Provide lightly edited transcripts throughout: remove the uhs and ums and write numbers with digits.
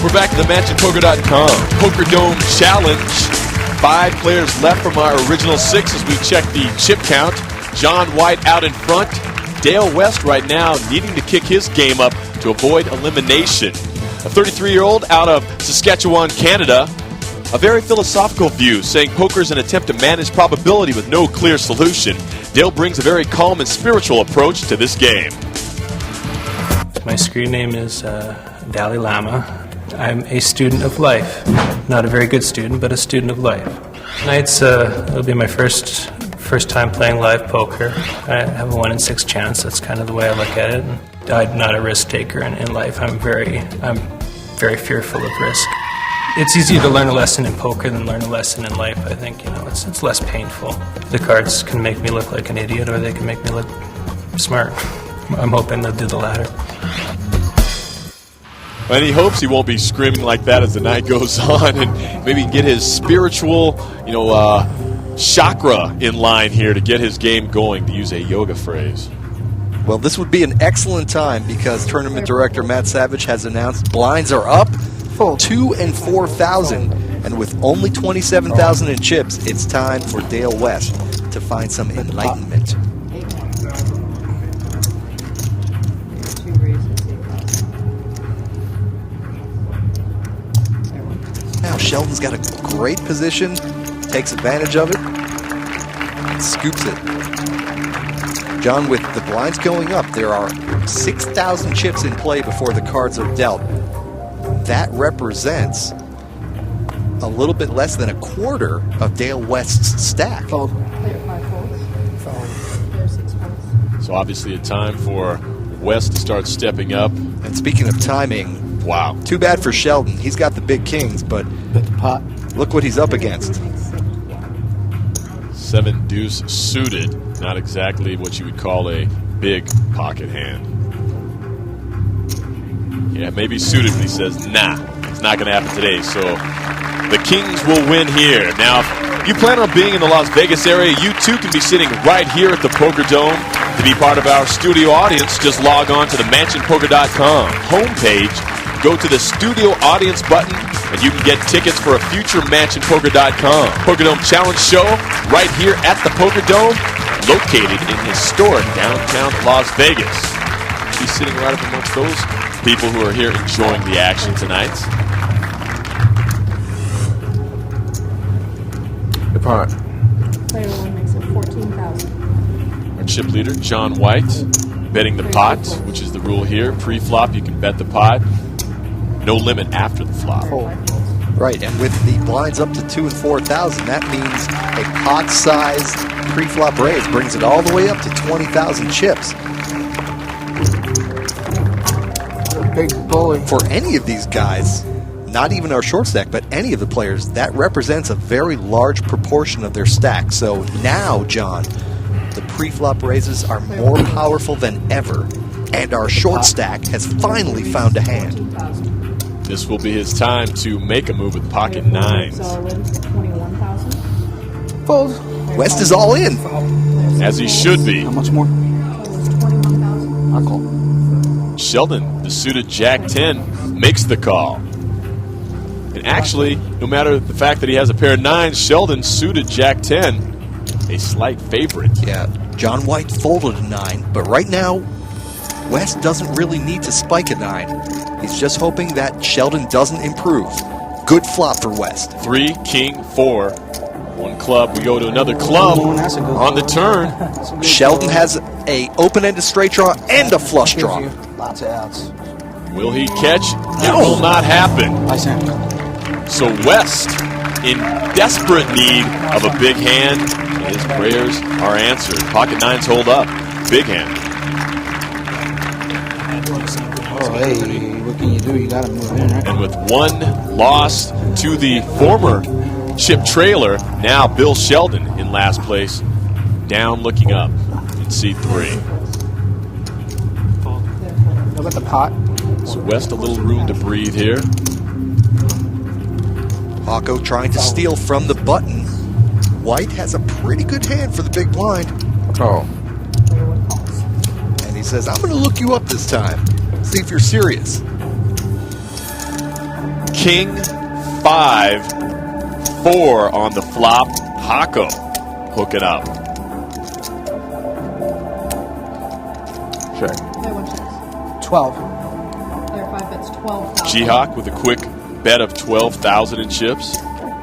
We're back at the MansionPoker.com Poker Dome Challenge. 5 players left from our original 6 as we check the chip count. John White out in front. Dale West right now needing to kick his game up to avoid elimination. A 33-year-old out of Saskatchewan, Canada. A very philosophical view, saying poker is an attempt to manage probability with no clear solution. Dale brings a very calm and spiritual approach to this game. My screen name is Dalai Lama. I'm a student of life. Not a very good student, but a student of life. Tonight's it'll be my first time playing live poker. I have a 1 in 6 chance. That's kind of the way I look at it. I'm not a risk taker in life. I'm very fearful of risk. It's easier to learn a lesson in poker than learn a lesson in life. I think it's less painful. The cards can make me look like an idiot, or they can make me look smart. I'm hoping they'll do the latter. And he hopes he won't be screaming like that as the night goes on, and maybe get his spiritual, chakra in line here to get his game going, to use a yoga phrase. Well, this would be an excellent time because tournament director Matt Savage has announced blinds are up 2 and 4,000, and with only 27,000 in chips, it's time for Dale West to find some enlightenment. Now Sheldon's got a great position, takes advantage of it, and scoops it. John, with the blinds going up, there are 6,000 chips in play before the cards are dealt. That represents a little bit less than a quarter of Dale West's stack. Fold. So obviously a time for West to start stepping up. And speaking of timing, wow. Too bad for Sheldon. He's got the big kings, but look what he's up against. 7 deuce suited. Not exactly what you would call a big pocket hand. Yeah, maybe suited, but he says, nah, it's not going to happen today. So the Kings will win here. Now, if you plan on being in the Las Vegas area, you too can be sitting right here at the Poker Dome. To be part of our studio audience, just log on to the MansionPoker.com homepage. Go to the studio audience button, and you can get tickets for a future MansionPoker.com Poker Dome Challenge show right here at the Poker Dome, located in historic downtown Las Vegas. Be sitting right up amongst those people who are here enjoying the action tonight. The pot. Player 1 makes it 14,000. Our chip leader, John White, betting the pot, which is the rule here. Pre-flop, you can bet the pot. No limit after the flop. Right, and with the blinds up to 2 and 4,000, that means a pot-sized pre-flop raise brings it all the way up to 20,000 chips. Big bully. For any of these guys, not even our short stack, but any of the players, that represents a very large proportion of their stack. So now, John, the pre-flop raises are more powerful than ever, and our short stack has finally found a hand. This will be his time to make a move with pocket nines. Fold. West is all in. As he should be. How much more? I'll call. Sheldon, the suited Jack-10, makes the call. And actually, no matter the fact that he has a pair of nines, Sheldon suited Jack-10, a slight favorite. Yeah, John White folded a 9, but right now, West doesn't really need to spike a 9. He's just hoping that Sheldon doesn't improve. Good flop for West. 3, king, 4. 1 club. We go to another club on the turn. Sheldon has a open-ended straight draw and a flush draw. Lots of outs. Will he catch? It will not happen. Nice hand. So West, in desperate need of a big hand, and his prayers are answered. Pocket nines hold up. Big hand. Oh, hey, what can you do? You got to move in, right? And with 1 loss to the former chip trailer, now Bill Sheldon in last place, down looking up in C3. How about the pot? So West a little room to breathe here. Paco trying to steal from the button. White has a pretty good hand for the big blind. Oh. And he says, I'm going to look you up this time. See if you're serious. King 5, 4 on the flop. Hako hooking up. Check. Player 1 checks. 12. Player 5 bets 12,000. G-Hawk with a quick bet of 12,000 in chips.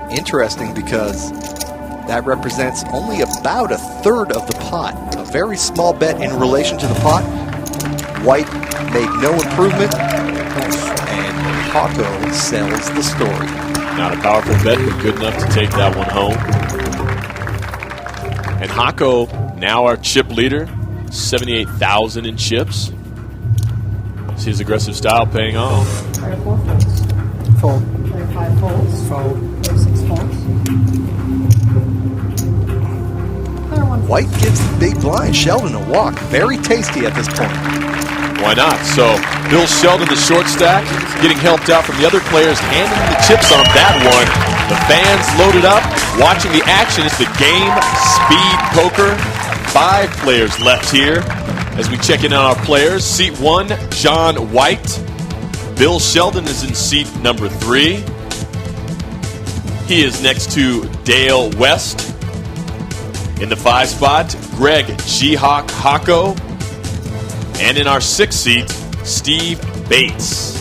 Interesting because that represents only about a third of the pot. A very small bet in relation to the pot. White made no improvement, and Hako sells the story. Not a powerful bet, but good enough to take that one home. And Hako, now our chip leader, 78,000 in chips. See his aggressive style paying off. Player 4 folds. Fold. Player 5 folds. Fold. Player 6 folds. Player 1 folds. White gives the big blind Sheldon a walk. Very tasty at this point. Why not? So Bill Sheldon, the short stack, getting helped out from the other players, handing the chips on that one. The fans loaded up, watching the action. It's the game speed poker. 5 players left here as we check in on our players. Seat 1, John White. Bill Sheldon is in seat number 3. He is next to Dale West. In the 5 spot, Greg G-Hawk Hako. And in our 6th seat, Steve Bates.